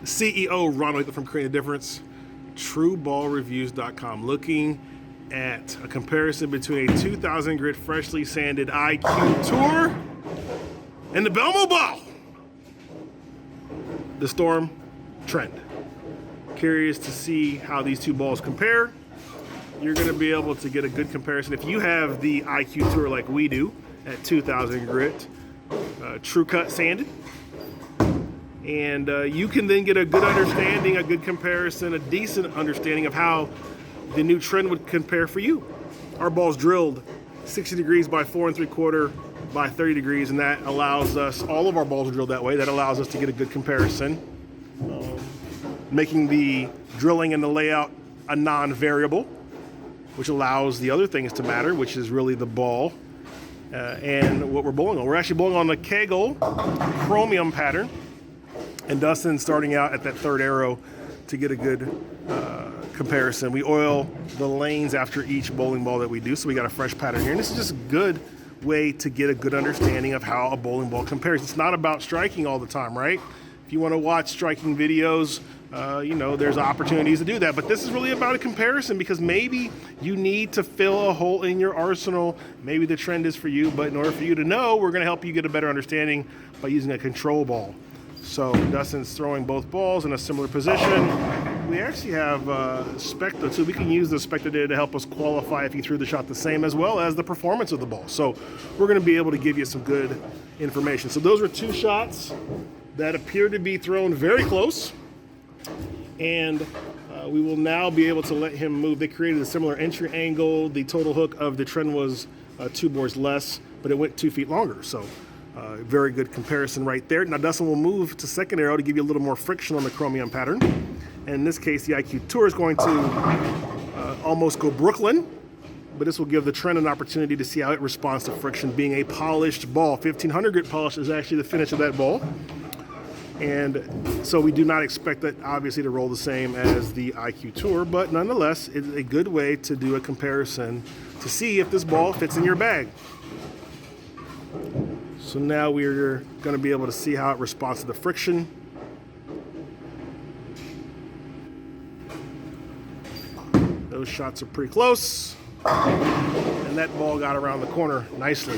CEO Ronald from Creating the Difference, TruBallReviews.com, looking at a comparison between a 2000 grit freshly sanded IQ Tour and the Belmo ball, the Storm Trend. Curious to see how these two balls compare. You're going to be able to get a good comparison if you have the IQ Tour like we do at 2000 grit, TruCut sanded. And you can then get a good understanding, a good comparison, a decent understanding of how the new Trend would compare for you. Our ball's drilled 60 degrees by 4 3/4 by 30 degrees, and that allows us, all of our balls are drilled that way, that allows us to get a good comparison, making the drilling and the layout a non-variable, which allows the other things to matter, which is really the ball and what we're bowling on. We're actually bowling on the Kegel chromium pattern, and Dustin's starting out at that third arrow to get a good comparison. We oil the lanes after each bowling ball that we do, so we got a fresh pattern here. And this is just a good way to get a good understanding of how a bowling ball compares. It's not about striking all the time, right? If you want to watch striking videos, there's opportunities to do that. But this is really about a comparison, because maybe you need to fill a hole in your arsenal. Maybe the Trend is for you, but in order for you to know, we're going to help you get a better understanding by using a control ball. So Dustin's throwing both balls in a similar position. We actually have Spectra too. We can use the Spectra data to help us qualify if you threw the shot the same, as well as the performance of the ball. So we're going to be able to give you some good information. So those were two shots that appear to be thrown very close, and we will now be able to let him move. They created a similar entry angle. The total hook of the Trend was 2 bores less, but it went 2 feet longer. So very good comparison right there. Now Dustin will move to second arrow to give you a little more friction on the chromium pattern. And in this case, the IQ Tour is going to almost go Brooklyn, but this will give the Trend an opportunity to see how it responds to friction, being a polished ball. 1500 grit polish is actually the finish of that ball. And so we do not expect that obviously to roll the same as the IQ Tour, but nonetheless, it's a good way to do a comparison to see if this ball fits in your bag. So now we're going to be able to see how it responds to the friction. Those shots are pretty close, and that ball got around the corner nicely.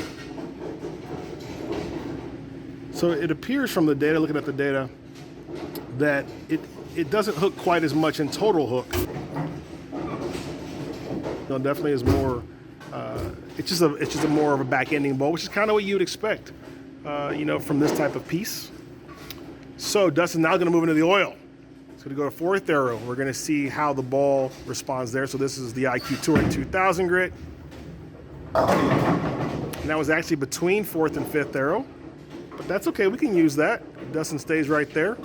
So it appears from the data, looking at the data, that it doesn't hook quite as much in total hook. No, definitely is more. It's just a more of a back ending ball, which is kind of what you would expect, from this type of piece. So Dustin's now going to move into the oil. It's going to go to fourth arrow. We're going to see how the ball responds there. So this is the IQ Tour at 2000 grit. And that was actually between fourth and fifth arrow, but that's okay. We can use that. Dustin stays right there.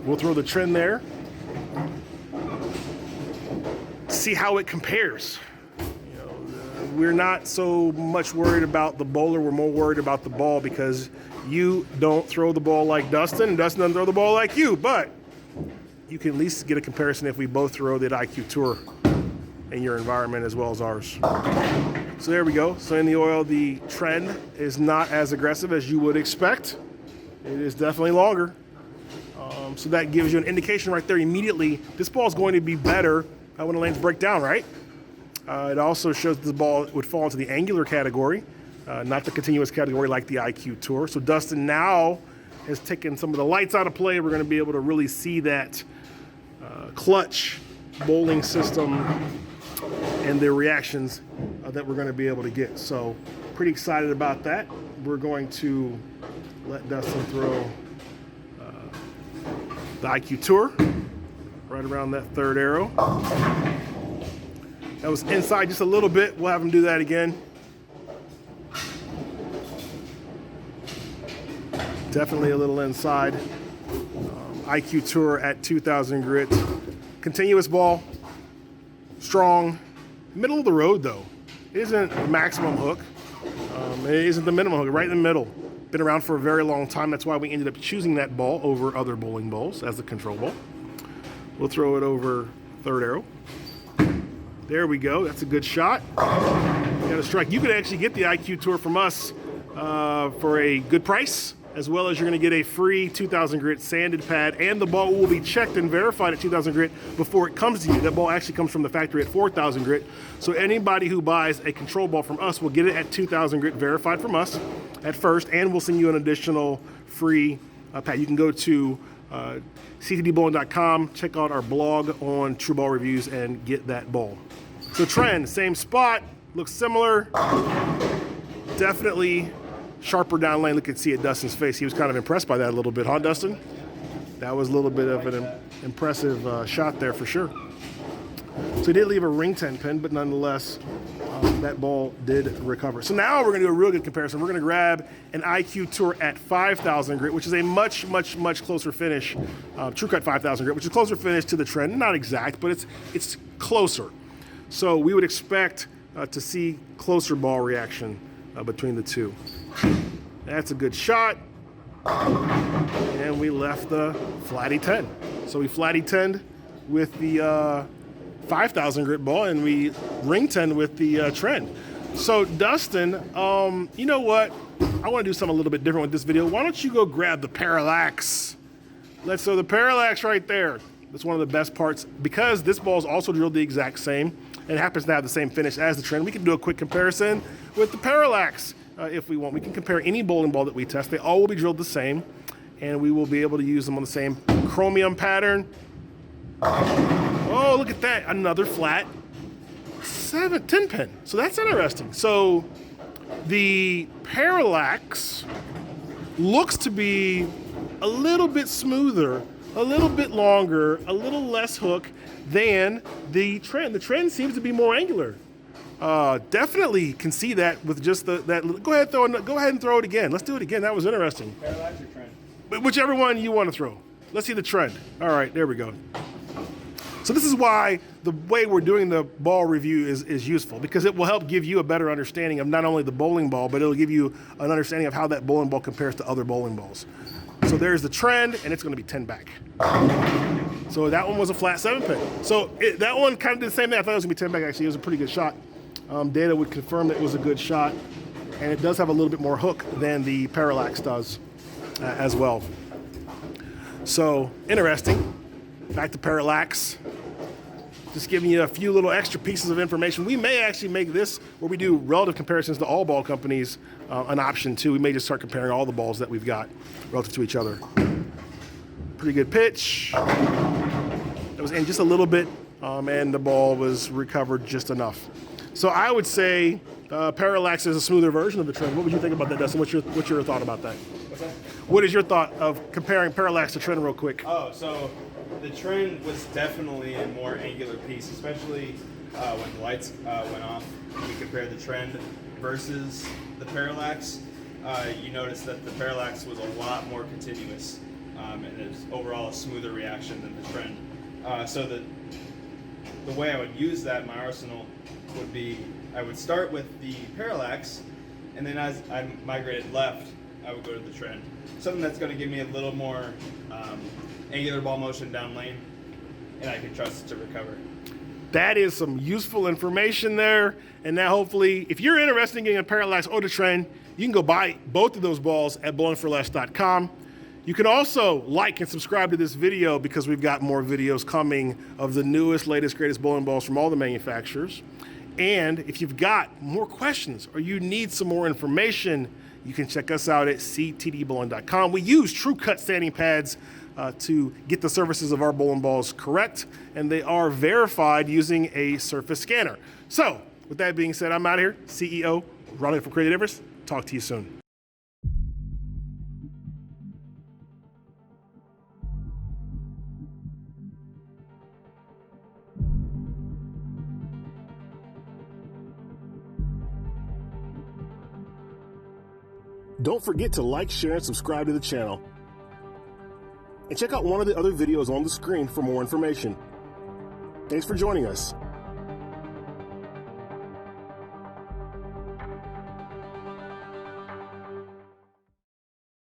We'll throw the Trend there. See how it compares. We're not so much worried about the bowler. We're more worried about the ball, because you don't throw the ball like Dustin, and Dustin doesn't throw the ball like you. But you can at least get a comparison if we both throw the IQ Tour in your environment as well as ours. So there we go. So in the oil, the Trend is not as aggressive as you would expect. It is definitely longer. So that gives you an indication right there immediately. This ball is going to be better when the lanes break down, right? It also shows the ball would fall into the angular category, not the continuous category like the IQ Tour. So Dustin now has taken some of the lights out of play. We're going to be able to really see that clutch bowling system and the reactions that we're going to be able to get. So pretty excited about that. We're going to let Dustin throw the IQ Tour right around that third arrow. That was inside just a little bit. We'll have him do that again. Definitely a little inside. IQ Tour at 2000 grit. Continuous ball. Strong. Middle of the road though. It isn't the maximum hook. It isn't the minimum hook. Right in the middle. Been around for a very long time. That's why we ended up choosing that ball over other bowling balls as the control ball. We'll throw it over third arrow. There we go. That's a good shot. Got a strike. You could actually get the IQ Tour from us for a good price. as well as you're going to get a free 2000 grit sanded pad, and the ball will be checked and verified at 2000 grit before it comes to you. That ball actually comes from the factory at 4000 grit. So anybody who buys a control ball from us will get it at 2000 grit verified from us at first, and we'll send you an additional free pad. You can go to ctdbowling.com, check out our blog on TruBallReviews, and get that ball. So trend, same spot, looks similar. Definitely sharper down lane. Look at see at Dustin's face. He was kind of impressed by that a little bit, huh, Dustin? That was a little bit of an impressive shot there for sure. So he did leave a ring 10 pin, but nonetheless, that ball did recover. So now we're going to do a real good comparison. We're going to grab an IQ Tour at 5000 grit, which is a much closer finish. TruCut 5000 grit, which is closer finish to the trend. Not exact, but it's closer. So we would expect to see closer ball reaction between the two. That's a good shot. And we left the flatty 10. So we flatty 10'd with the 5000 grit ball, and we ring 10 with the trend. So Dustin, you know what? I want to do something a little bit different with this video. Why don't you go grab the parallax? Let's throw the parallax right there. That's one of the best parts, because this ball is also drilled the exact same and it happens to have the same finish as the trend. We can do a quick comparison with the parallax if we want. We can compare any bowling ball that we test. They all will be drilled the same, and we will be able to use them on the same chromium pattern. Oh, look at that. Another flat 10 pin. So that's interesting. So the parallax looks to be a little bit smoother, a little bit longer, a little less hook than the trend. The trend seems to be more angular. Definitely can see that with just that. Go ahead and throw it again. Let's do it again. That was interesting. Parallax or trend? Whichever one you want to throw. Let's see the trend. All right, there we go. So this is why the way we're doing the ball review is useful, because it will help give you a better understanding of not only the bowling ball, but it'll give you an understanding of how that bowling ball compares to other bowling balls. So there's the trend, and it's going to be 10 back. So that one was a flat 7 pin. So that one kind of did the same thing. I thought it was going to be 10 back, actually. It was a pretty good shot. Data would confirm that it was a good shot, and it does have a little bit more hook than the parallax does as well. So interesting. Back to parallax. Just giving you a few little extra pieces of information. We may actually make this, where we do relative comparisons to all ball companies, an option too. We may just start comparing all the balls that we've got relative to each other. Pretty good pitch. That was in just a little bit, and the ball was recovered just enough. So I would say parallax is a smoother version of the trend. What would you think about that, Dustin? What's your thought about that? What's that? What is your thought of comparing parallax to trend real quick? Oh, so the trend was definitely a more angular piece, especially when the lights went off. We compared the trend versus the parallax. You notice that the parallax was a lot more continuous, and it was overall a smoother reaction than the trend. So the way I would use that in my arsenal would be, I would start with the parallax, and then as I migrated left, I would go to the trend. Something that's going to give me a little more angular ball motion down lane, and I can trust it to recover. That is some useful information there. And now hopefully, if you're interested in getting a parallax or the trend, you can go buy both of those balls at bowlingforless.com. You can also like and subscribe to this video, because we've got more videos coming of the newest, latest, greatest bowling balls from all the manufacturers. And if you've got more questions or you need some more information, you can check us out at ctdbowling.com. We use TruCut sanding pads to get the surfaces of our bowling balls correct, and they are verified using a surface scanner. So with that being said, I'm out of here. CEO Ronald from Creative Divers. Talk to you soon. Don't forget to like, share, and subscribe to the channel. And check out one of the other videos on the screen for more information. Thanks for joining us.